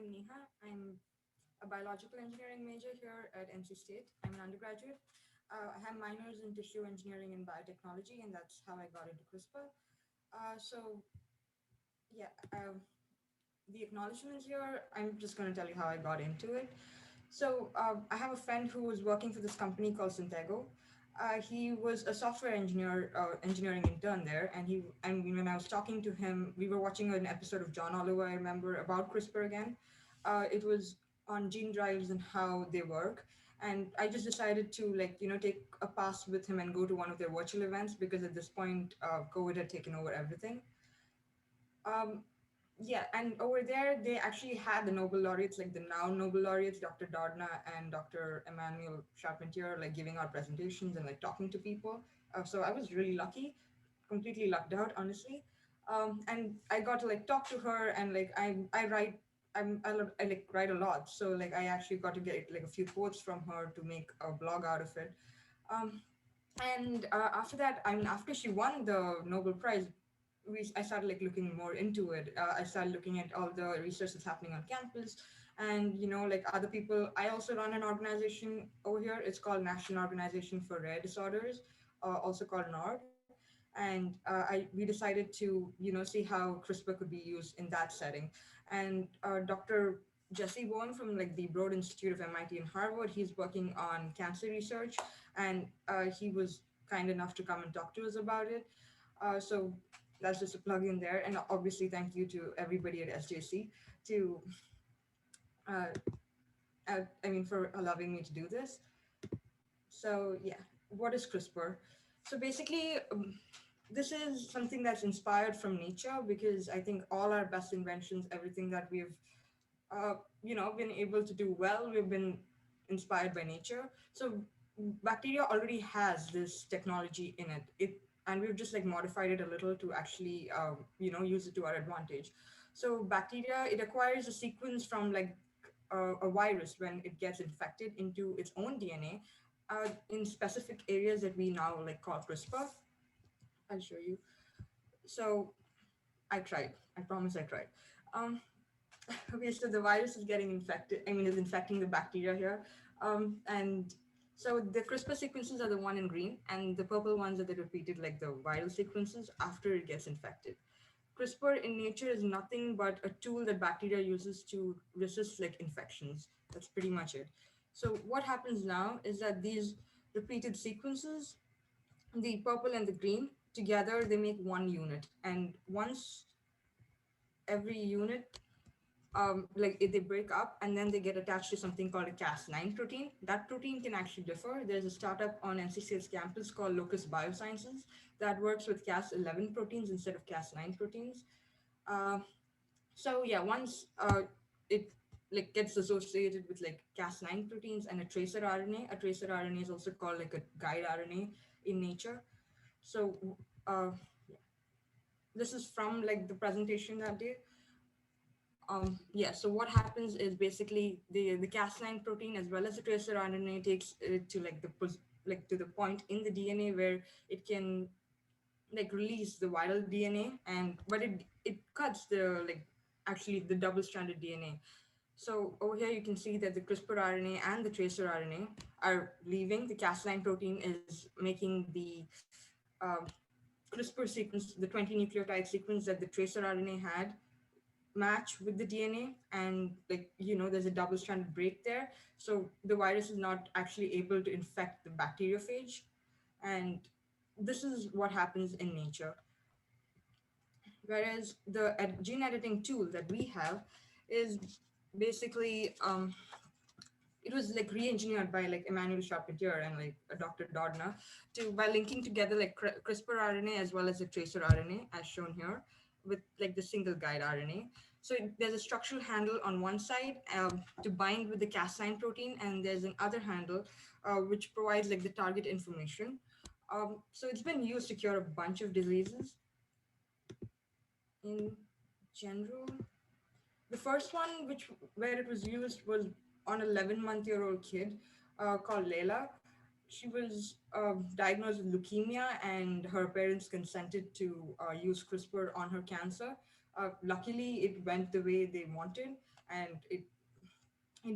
I'm Neha. I'm a biological engineering major here at NC State. I'm an undergraduate. I have minors in tissue engineering and biotechnology, and that's how I got into CRISPR. So, yeah, the acknowledgements here, I'm just going to tell you how I got into it. So I have a friend who was working for this company called Syntego. He was a software engineering intern there, and when I was talking to him, we were watching an episode of John Oliver. I remember about CRISPR again. It was on gene drives and how they work, and I just decided to take a pass with him and go to one of their virtual events because at this point, COVID had taken over everything. Um, yeah, and over there they actually had the Nobel laureates, like the now Nobel laureates, Dr. Dardna and Dr. Emmanuel Charpentier, like giving out presentations and like talking to people. So I was really lucky, completely lucked out, honestly. And I got to like talk to her, and like I write. I like write a lot, so like I actually got to get like a few quotes from her to make a blog out of it. Um, and after that, I mean, after she won the Nobel Prize, I started like looking more into it. I started looking at all the research that's happening on campus, and like other people. I also run an organization over here. It's called National Organization for Rare Disorders, also called NORD. And we decided to see how CRISPR could be used in that setting. And Dr. Jesse Bowen from like the Broad Institute of MIT and Harvard, he's working on cancer research, and he was kind enough to come and talk to us about it. So that's just a plug in there. And obviously, thank you to everybody at SJC to, uh, I mean, for allowing me to do this. So yeah, what is CRISPR? So basically, this is something that's inspired from nature because I think all our best inventions, everything that we've been able to do well, we've been inspired by nature. So bacteria already has this technology in it, and we've just like modified it a little to actually use it to our advantage. So bacteria, it acquires a sequence from like a virus when it gets infected into its own DNA in specific areas that we now like call CRISPR. I'll show you. So I tried. I promise I tried. Um, okay, so the virus is getting infected. I mean, is infecting the bacteria here. And so the CRISPR sequences are the one in green, and the purple ones are the repeated, like the viral sequences after it gets infected. CRISPR in nature is nothing but a tool that bacteria uses to resist like infections. That's pretty much it. So what happens now is that these repeated sequences, the purple and the green, together they make one unit. And once every unit they break up and then they get attached to something called a Cas9 protein. That protein can actually differ. There's a startup on NCC's campus called Locus Biosciences that works with Cas11 proteins instead of Cas9 proteins. Uh, so yeah, once it like gets associated with like Cas9 proteins and a tracer RNA, a tracer RNA is also called like a guide RNA in nature. So yeah, this is from like the presentation that day. Yeah, so what happens is basically the Cas9 protein as well as the tracer RNA takes it to like like to the point in the DNA where it can like release the viral DNA, and but it cuts the like actually the double-stranded DNA. So over here you can see that the CRISPR RNA and the tracer RNA are leaving. The Cas9 protein is making the um, CRISPR sequence, the 20 nucleotide sequence that the tracer RNA had match with the DNA, and like there's a double stranded break there, so the virus is not actually able to infect the bacteriophage. And this is what happens in nature. Whereas the gene editing tool that we have is basically it was like re-engineered by like Emmanuel Charpentier and like Dr. Dardna to by linking together like CRISPR RNA as well as the tracer RNA as shown here with like the single guide RNA. So there's a structural handle on one side to bind with the Cas9 protein, and there's an other handle which provides like the target information. So it's been used to cure a bunch of diseases in general. The first one, which where it was used, was on an 11-month-year-old kid called Layla. She was diagnosed with leukemia, and her parents consented to use CRISPR on her cancer. Luckily, it went the way they wanted, and it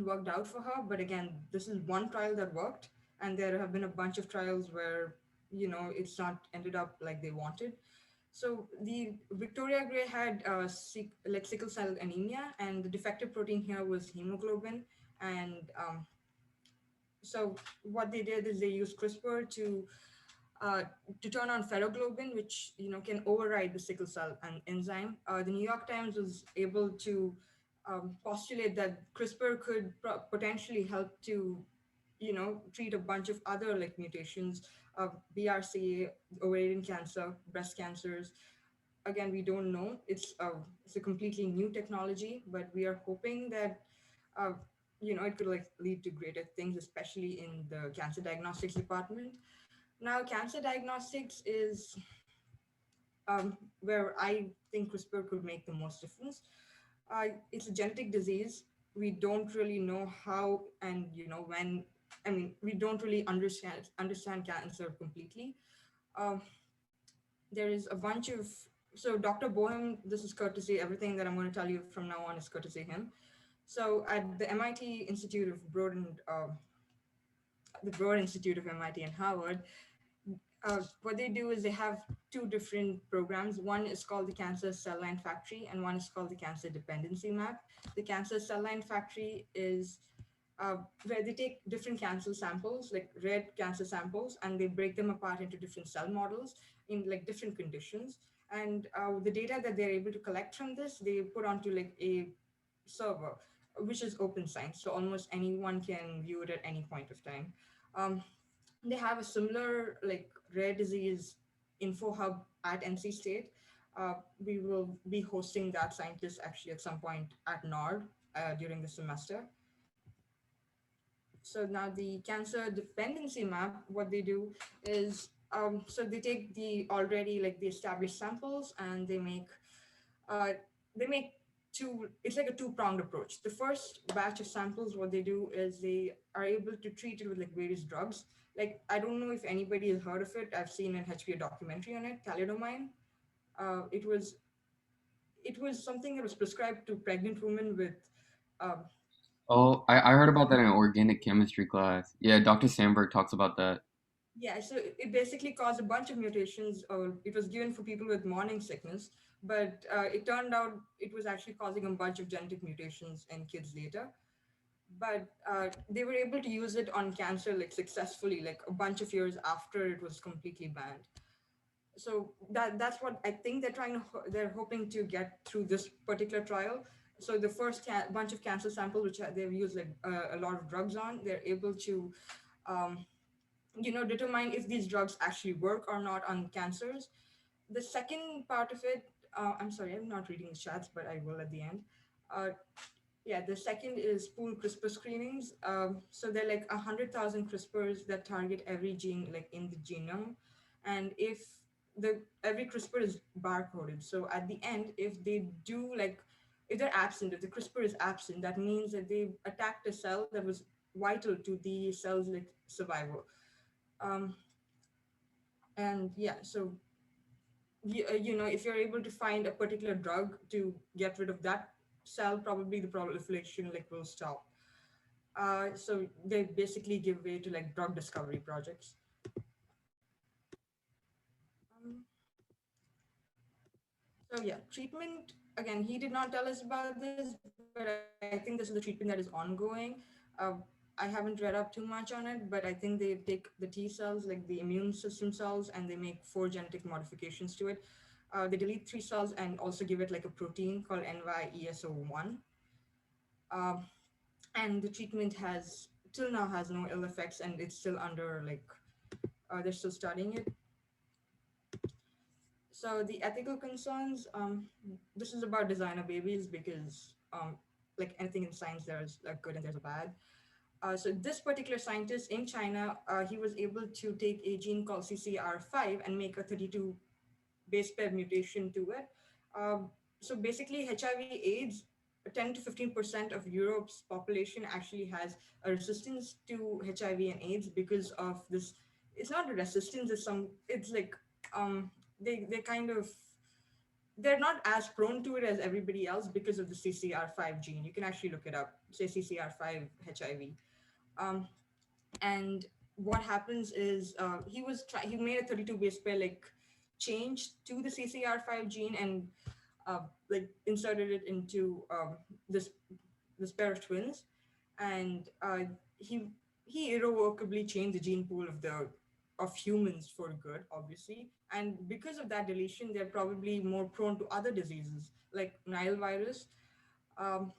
worked out for her. But again, this is one trial that worked, and there have been a bunch of trials where it's not ended up like they wanted. So the Victoria Gray had like sickle cell anemia, and the defective protein here was hemoglobin. And so what they did is they used CRISPR uh, to turn on ferroglobin, which can override the sickle cell and enzyme. The New York Times was able to postulate that CRISPR could potentially help to treat a bunch of other like mutations of BRCA, ovarian cancer, breast cancers. Again, we don't know. It's a completely new technology, but we are hoping that uh, it could like lead to greater things, especially in the cancer diagnostics department. Now, cancer diagnostics is where I think CRISPR could make the most difference. It's a genetic disease. We don't really know how and when. I mean, we don't really understand cancer completely. Um, there is a bunch of so Dr. Bohem. This is courtesy. Everything that I'm going to tell you from now on is courtesy him. So at the MIT Institute of Broad and the Broad Institute of MIT and Harvard, what they do is they have two different programs. One is called the Cancer Cell Line Factory, and one is called the Cancer Dependency Map. The Cancer Cell Line Factory is where they take different cancer samples, like red cancer samples, and they break them apart into different cell models in like different conditions. And the data that they're able to collect from this, they put onto like a server, which is open science. So almost anyone can view it at any point of time. Um, they have a similar like rare disease info hub at NC State. We will be hosting that scientist actually at some point at NORD during the semester. So now the cancer dependency map, what they do is so they take the already like the established samples and uh, they make two. It's like a two-pronged approach. The first batch of samples, what they do is they are able to treat it with like various drugs. Like I don't know if anybody has heard of it. I've seen an HBO documentary on it, thalidomide. Uh, it was it was something that was prescribed to pregnant women with um, Oh, I heard about that in organic chemistry class. Yeah, Dr. Sandberg talks about that. yeah, so it basically caused a bunch of mutations. It was given for people with morning sickness, but it turned out it was actually causing a bunch of genetic mutations in kids later. But they were able to use it on cancer like successfully, like a bunch of years after it was completely banned. So that's what I think they're hoping to get through this particular trial. So the first bunch of cancer samples, which they've used like a lot of drugs on, they're able to um, determine if these drugs actually work or not on cancers. The second part of it, I'm sorry, I'm not reading the chats, but I will at the end. uh, yeah, the second is pool CRISPR screenings. So they're like 100,000 CRISPRs that target every gene like in the genome, and if the every CRISPR is barcoded, so at the end, if they do like if they're absent, if the CRISPR is absent, that means that they attacked a cell that was vital to the cell's like survival. Um, and yeah, so if you're able to find a particular drug to get rid of that cell, probably the proliferation like will stop. So they basically give way to like drug discovery projects. Um, so yeah, treatment. Again, he did not tell us about this, but I think this is the treatment that is ongoing. Uh, I haven't read up too much on it, but I think they take the T cells, like the immune system cells, and they make 4 genetic modifications to it. They delete 3 cells and also give it like a protein called NYESO1. Um, and the treatment has till now has no ill effects, and it's still under like they're still studying it. So the ethical concerns, this is about designer babies because like anything in science, there's a good and there's a bad. So this particular scientist in China, he was able to take a gene called CCR5 and make a 32 base pair mutation to it. So basically, HIV/AIDS, 10 to 15% of Europe's population actually has a resistance to HIV and AIDS because of this. It's not a resistance; it's like um, they kind of they're not as prone to it as everybody else because of the CCR5 gene. You can actually look it up. Say CCR5 HIV. Um, and what happens is he made a 32 base pair like change to the CCR5 gene and like inserted it into this this pair of twins, and he he irrevocably changed the gene pool of humans for good, obviously. And because of that deletion, they're probably more prone to other diseases like Nile virus. Um,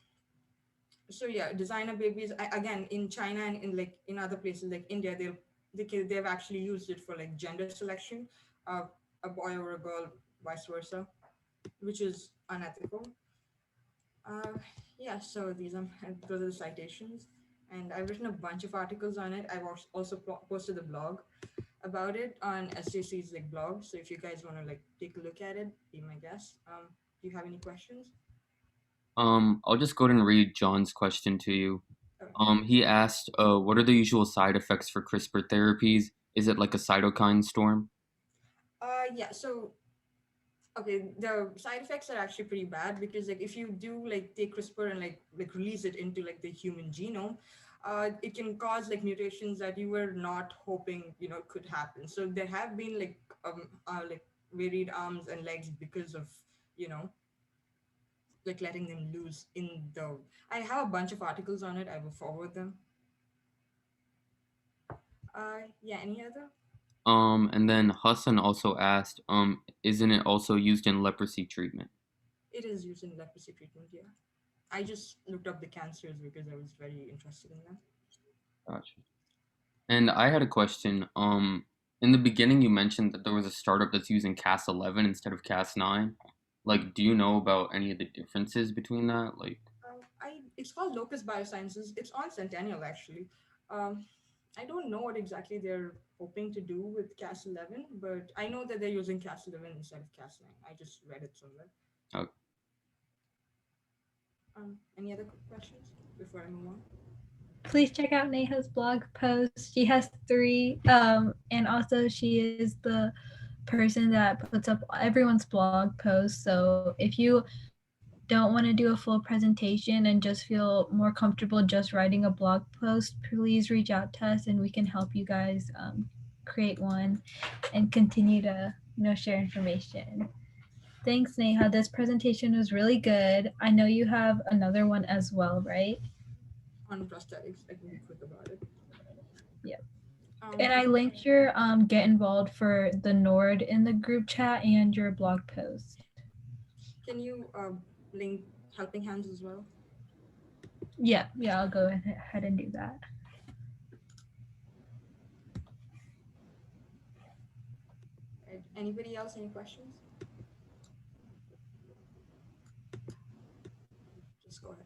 so yeah, designer babies again in China and in like in other places like India, they've actually used it for like gender selection, uh, a boy or a girl, vice versa, which is unethical. Uh, yeah, so those are the citations, and I've written a bunch of articles on it. I've also posted a blog about it on SJC's like blog. So if you guys want to like take a look at it, be my guest. Do you have any questions? I'll just go ahead and read John's question to you. Oh, He asked, what are the usual side effects for CRISPR therapies? Is it like a cytokine storm? yeah. So okay, the side effects are actually pretty bad because like if you do like take CRISPR and like release it into like the human genome, it can cause like mutations that you were not hoping could happen. So there have been like varied arms and legs because of you know like letting them loose in the. I have a bunch of articles on it. I will forward them. Yeah. Any other? And then Hassan also asked, isn't it also used in leprosy treatment? It is used in leprosy treatment. Yeah. I just looked up the cancers because I was very interested in them. Gotcha. And I had a question. In the beginning, you mentioned that there was a startup that's using Cas11 instead of Cas9. Like, do you know about any of the differences between that? Like, It's called Locus Biosciences. It's on Centennial actually. Um, I don't know what exactly they're hoping to do with Cas11, but I know that they're using Cas11 instead of Cas9. I just read it somewhere. uh, Any other questions before I move on? Please check out Neha's blog post. She has three, and also she is the person that puts up everyone's blog post. So if you don't want to do a full presentation and just feel more comfortable just writing a blog post, please reach out to us and we can help you guys create one and continue to share information. Thanks, Neha. This presentation was really good. I know you have another one as well, right? On prosthetics, I can be quick about it. Yep. And I If you linked your get involved for the Nord in the group chat and your blog post. can you link Helping Hands as well? Yeah, I'll go ahead and do that. Right. Anybody else? Any questions? Just go ahead.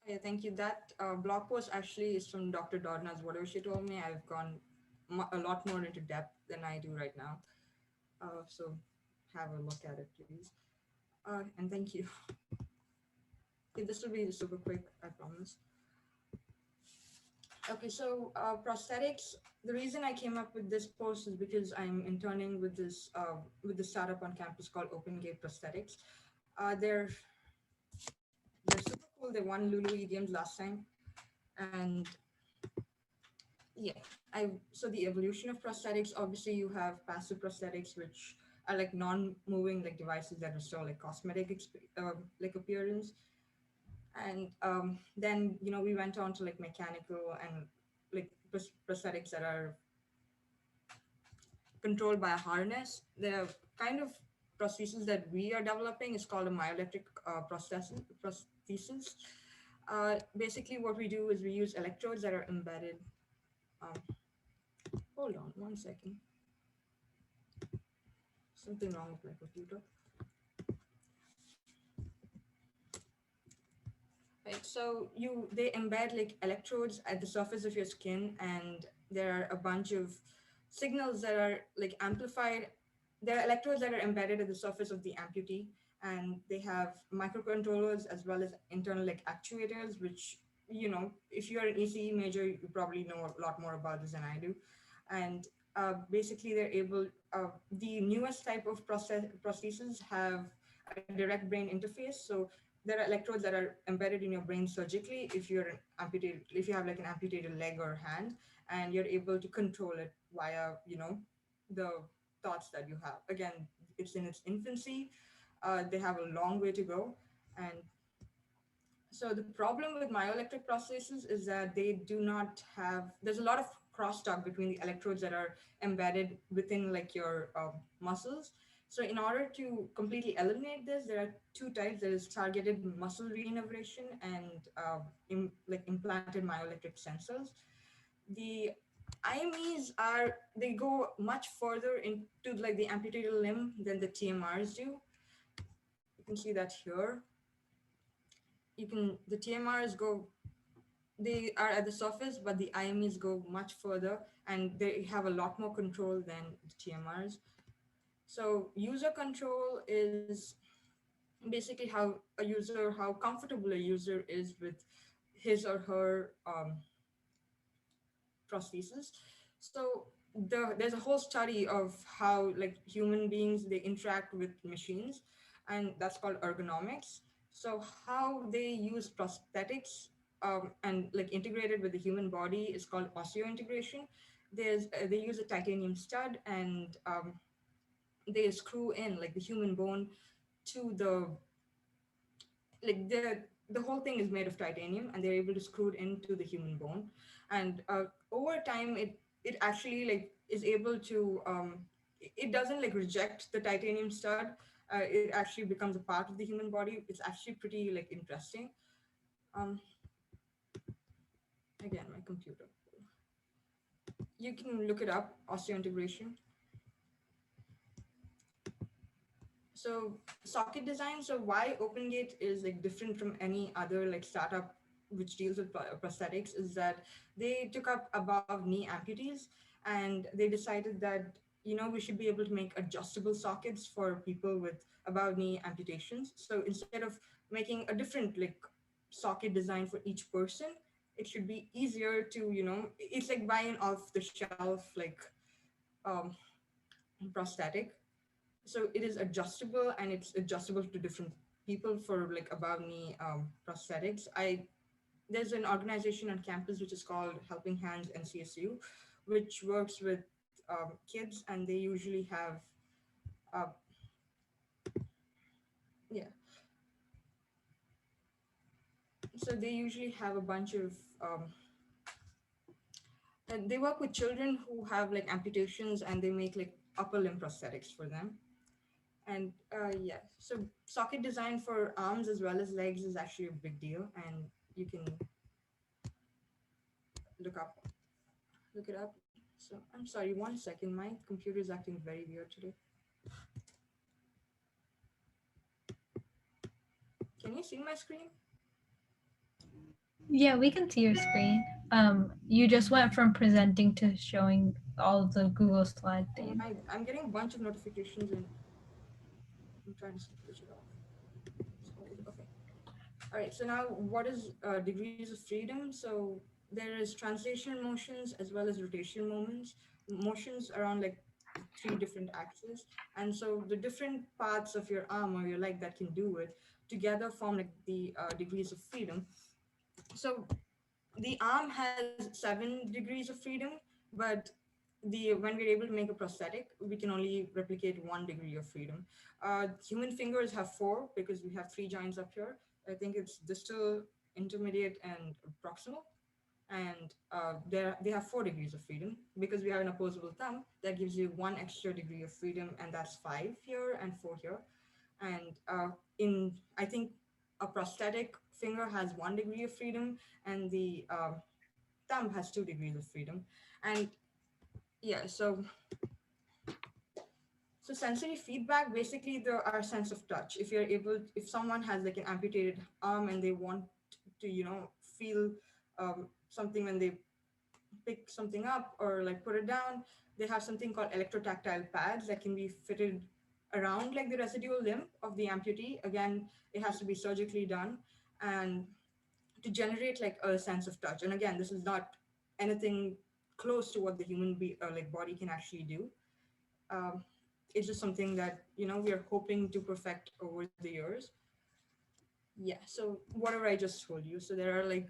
Yeah, thank you. That blog post actually is from Dr. Dorna's. Whatever she told me, I've gone a lot more into depth than I do right now. So have a look at it, please. And thank you. Okay, this will be super quick, I promise. Okay, so prosthetics. The reason I came up with this post is because I'm interning with this startup on campus called OpenGate Prosthetics. They're super cool. They won Lulu EDMs last time, and yeah, I so the evolution of prosthetics. Obviously, you have passive prosthetics, which are like non-moving like devices that restore like like appearance, and then we went on to like mechanical and like prosthetics that are controlled by a harness. The kind of prosthesis that we are developing is called a myoelectric prosthesis. Basically, what we do is we use electrodes that are embedded. Um, hold on one second. Something wrong with my computer. Right. So they embed like electrodes at the surface of your skin, and there are a bunch of signals that are like amplified. There are electrodes that are embedded at the surface of the amputee, and they have microcontrollers as well as internal like actuators, which if you're an ECE major, you probably know a lot more about this than I do. and basically they're able. The newest type of prostheses have a direct brain interface, so there are electrodes that are embedded in your brain surgically if you have like an amputated leg or hand, and you're able to control it via the thoughts that you have. Again, it's in its infancy. They have a long way to go, and so the problem with myoelectric prostheses is that they do not have. There's a lot of crosstalk between the electrodes that are embedded within like your muscles. So in order to completely eliminate this, there are two types. There is targeted muscle reinnervation and like implanted myoelectric sensors. The IMEs are they go much further into like the amputated limb than the TMRs do. You can see that here. The TMRs go they are at the surface, but the IMEs go much further and they have a lot more control than the TMRs. So user control is basically how comfortable a user is with his or her prosthesis. So there's a whole study of how like human beings they interact with machines, and that's called ergonomics. So how they use prosthetics and like integrated with the human body is called osteointegration. They use a titanium stud, and they screw in like the human bone to like the whole thing is made of titanium, and they're able to screw it into the human bone. And over time it actually like is able to it doesn't like reject the titanium stud. It actually becomes a part of the human body. It's actually pretty like interesting. um Again, my computer, you can look it up, osteointegration. So socket design. So why OpenGate is like different from any other like startup which deals with prosthetics is that they took up above knee amputees, and they decided that we should be able to make adjustable sockets for people with above knee amputations. So instead of making a different like socket design for each person, it should be easier to it's like buying off the shelf like um, prosthetic. So it is adjustable, and it's adjustable to different people for like above knee prosthetics. I There's an organization on campus which is called Helping Hands NCSU, which works with kids, and they usually have uh, yeah so they usually have a bunch of they work with children who have like amputations, and they make like upper limb prosthetics for them. And yeah, so socket design for arms as well as legs is actually a big deal, and you can look up look it up. So I'm sorry, 1 second, my computer is acting very weird today. Can you see my screen? Yeah, we can see your screen. You just went from presenting to showing all of the Google slide thing. I'm getting a bunch of notifications, and I'm trying to switch it off. Okay. All right, so now what is degrees of freedom? So there is translation motions as well as rotation motions around like three different axes. And so the different parts of your arm or your leg that can do it together form like the degrees of freedom. So the arm has 7 degrees of freedom, but when we're able to make a prosthetic, we can only replicate 1 degree of freedom. Human fingers have 4 because we have 3 joints up here. I think it's distal, intermediate, and proximal. And they have 4 degrees of freedom because we have an opposable thumb that gives you 1 extra degree of freedom, and that's 5 here and 4 here. And in I think a prosthetic finger has 1 degree of freedom, and the thumb has 2 degrees of freedom. And yeah, so sensory feedback, basically our sense of touch. If someone has like an amputated arm and they want to feel something when they pick something up or like put it down, they have something called electrotactile pads that can be fitted around like the residual limb of the amputee. Again, it has to be surgically done, and to generate like a sense of touch. And again, this is not anything close to what the human body can actually do. Um, it's just something that we are hoping to perfect over the years. Yeah. So whatever I just told you. So there are like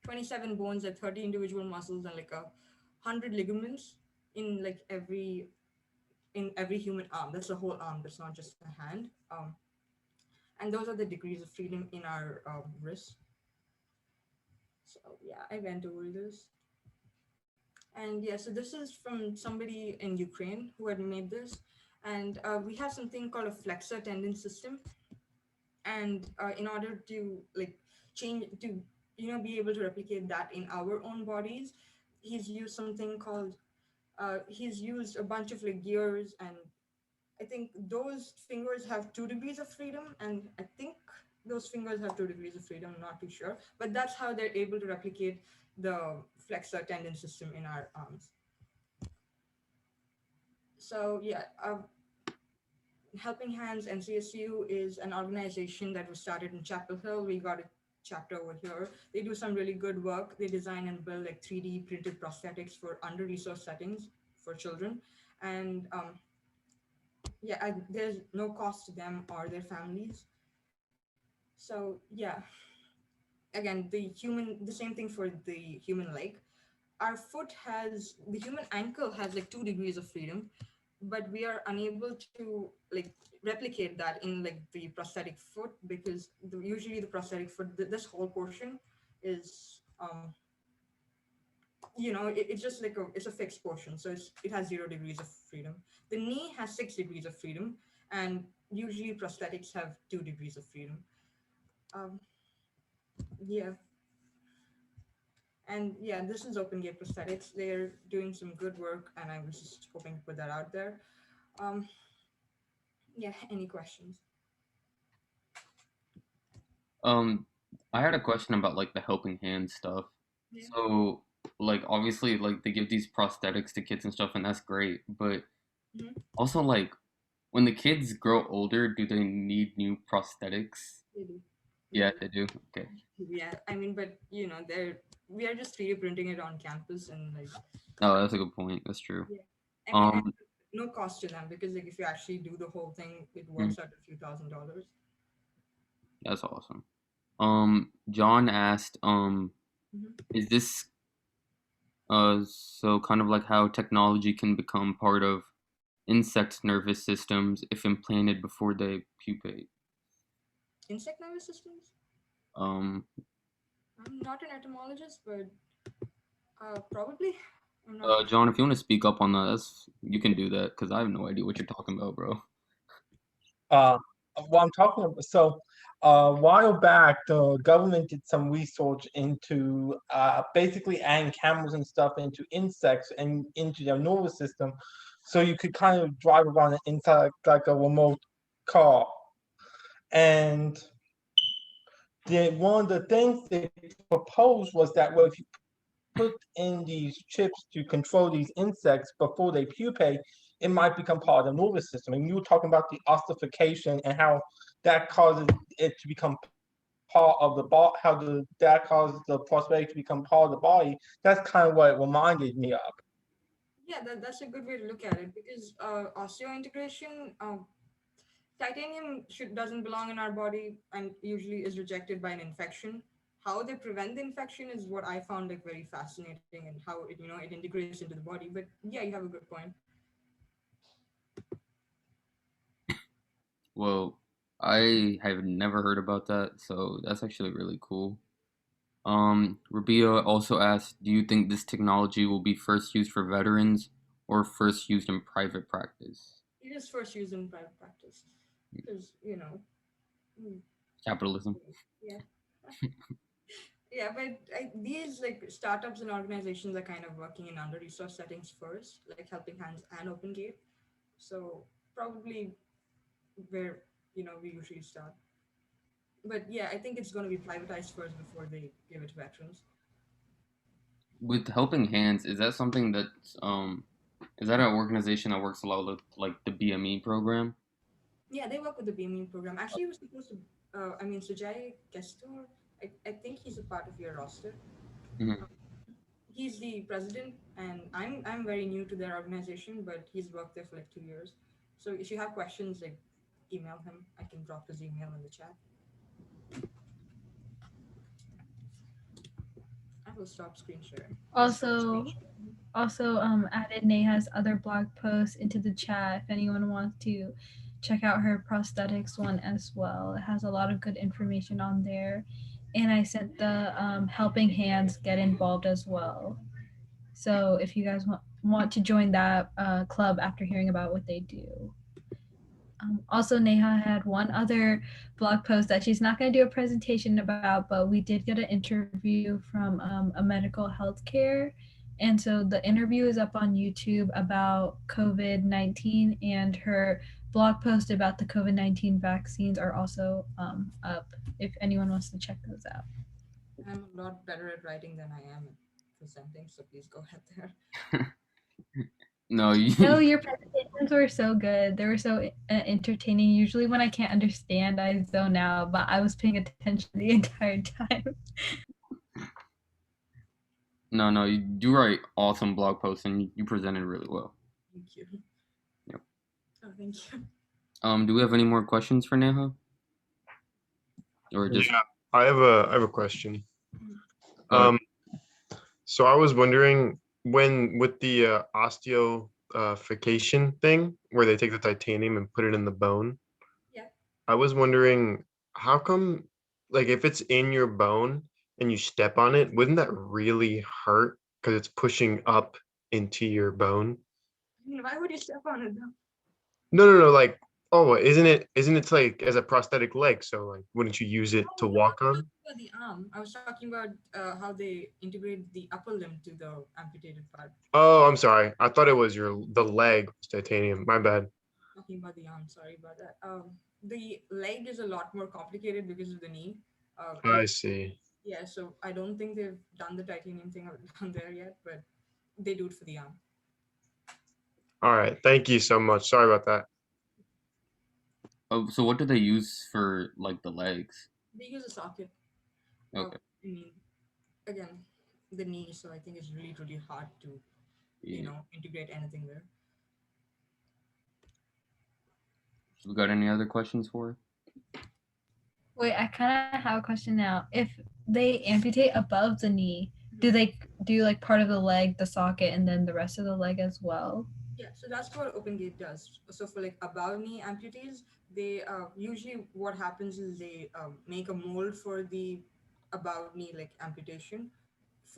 27 bones and 30 individual muscles and like 100 ligaments in like every human arm. That's the whole arm. That's not just the hand. And those are the degrees of freedom in our wrist. So yeah, I went over this. And yeah, so this is from somebody in Ukraine who had made this. And we have something called a flexor tendon system. And in order to like change to be able to replicate that in our own bodies, he's used something called he's used a bunch of like gears, and I think those fingers have 2 degrees of freedom, and I think those fingers have 2 degrees of freedom. I'm not too sure, but that's how they're able to replicate the flexor tendon system in our arms. So yeah, Helping Hands NCSU is an organization that was started in Chapel Hill. We got a chapter over here. They do some really good work. They design and build like 3D printed prosthetics for under-resourced settings for children, and yeah, there's no cost to them or their families. So yeah, again, the same thing for the human leg. The human ankle has like 2 degrees of freedom, but we are unable to like replicate that in like the prosthetic foot, because usually the prosthetic foot, this whole portion is it's just like it's a fixed portion, so it has 0 degrees of freedom. The knee has 6 degrees of freedom, and usually prosthetics have 2 degrees of freedom. um, yeah. And yeah, this is OpenGate Prosthetics. They're doing some good work, and I was just hoping to put that out there. um, yeah, any questions? Um, I had a question about like the helping hand stuff. Yeah. So, like, obviously, like they give these prosthetics to kids and stuff, and that's great. But Hmm. also, like, when the kids grow older, do they need new prosthetics? They do. Yeah, Yeah. they do. Okay. Yeah, I mean, but we are just 3D printing it on campus, and like, No, that's a good point. That's true. yeah, I mean, and Um, no cost to them, because like if you actually do the whole thing, it mm, works out a few $1,000s. that's awesome. John asked, Hmm. is this so kind of like how technology can become part of insect nervous systems if implanted before they pupate? Insect nervous systems. Um, I'm not an etymologist, but probably. I'm not too sure. John, if you want to speak up on that, you can do that because I have no idea what you're talking about, bro. Uh, what I'm talking about, so a while back, the government did some research into basically adding cameras and stuff into insects and into their nervous system, so you could kind of drive around inside like a remote car. And one of the things they proposed was that, well, if you put in these chips to control these insects before they pupate, it might become part of the nervous system. And you were talking about the ossification and how that causes it to become part of the body, that causes the prosthetic to become part of the body. That's kind of what it reminded me of. Yeah, that's a good way to look at it, because osteointegration, titanium doesn't belong in our body and usually is rejected by an infection. How they prevent the infection is what I found like very fascinating, and how it integrates into the body. But yeah, you have a good point. Well, I have never heard about that, so that's actually really cool. Rabia also asked, do you think this technology will be first used for veterans or first used in private practice? It is first used in private practice, because mm, Capitalism. yeah. Yeah, but these like startups and organizations are kind of working in under resource settings first, like Helping Hands and OpenGate. So probably where we usually start. But yeah, I think it's going to be privatized first before they give it to veterans. With Helping Hands, is that something is that an organization that works a lot with like the BME program? Yeah, they work with the BME program. Actually, he was supposed to. I mean, Sujay Kestor. I think he's a part of your roster. Mhm. He's the president, and I'm very new to their organization, but he's worked there for like 2 years. So if you have questions, like email him. I can drop his email in the chat. I will stop screen sharing. Also, added Neha's other blog posts into the chat if anyone wants to check out her prosthetics one as well. It has a lot of good information on there. And I sent the Helping Hands Get Involved as well. So if you guys want to join that club after hearing about what they do. Also, Neha had one other blog post that she's not going to do a presentation about, but we did get an interview from a medical healthcare. And so the interview is up on YouTube about COVID-19, and her blog post about the COVID-19 vaccines are also up if anyone wants to check those out. I'm a lot better at writing than I am at presenting, so please go ahead there. No, No, your presentations were so good. They were so entertaining. Usually when I can't understand, I zone out, but I was paying attention the entire time. no, you do write awesome blog posts and you presented really well. Thank you. Yep. Oh, thank you. Do we have any more questions for Neha? Or just Yeah, I have a question. Go ahead. So I was wondering when with the osteoification thing where they take the titanium and put it in the bone. Yeah. I was wondering how come, like, if it's in your bone and you step on it, wouldn't that really hurt because it's pushing up into your bone? I mean, why would you step on it though? No, like, oh, isn't it like as a prosthetic leg? So like, wouldn't you use it to walk on? About the arm. I was talking about how they integrate the upper limb to the amputated part. Oh, I'm sorry. I thought it was the leg was titanium. My bad. Talking about the arm, sorry about that. The leg is a lot more complicated because of the knee. I see. Yeah, so I don't think they've done the titanium thing on there yet, but they do it for the arm. All right. Thank you so much. Sorry about that. Oh, so what do they use for like the legs? They use a socket. Okay. I mean, again, the knee, so I think it's really, really hard to, Yeah. integrate anything there. We got any other questions for her? Wait, I kind of have a question now. If they amputate above the knee, do they do like part of the leg, the socket, and then the rest of the leg as well? Yeah, so that's what OpenGate does. So for like above knee amputees, they usually what happens is they make a mold for the above knee like amputation,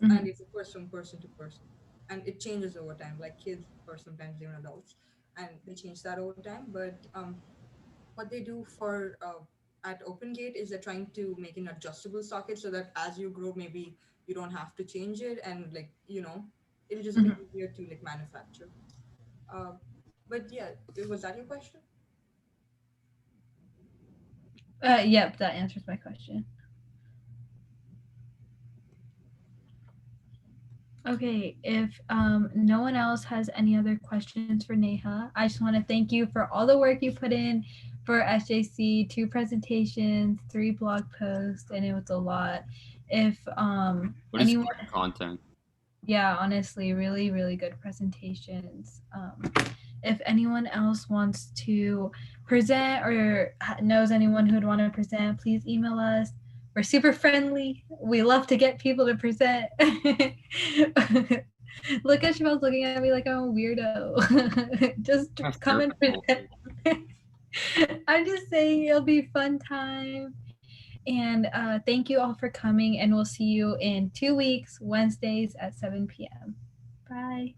and it differs from person to person, and it changes over time. Like kids or sometimes even adults, and they change that over time. But what they do for at OpenGate is they're trying to make an adjustable socket so that as you grow, maybe you don't have to change it, and like it'll just be easier to like manufacture. Uh, but yeah, was that your question? Yep, that answers my question. Okay, if no one else has any other questions for Neha, I just want to thank you for all the work you put in for SJC, 2 presentations, 3 blog posts, and it was a lot. If What is great content? Yeah, honestly, really, really good presentations. If anyone else wants to present or knows anyone who would want to present, please email us. We're super friendly. We love to get people to present. Look at Chamel's looking at me like I'm a weirdo. Just come and present. I'm just saying it'll be a fun time. And thank you all for coming, and we'll see you in 2 weeks, Wednesdays at 7 p.m. Bye.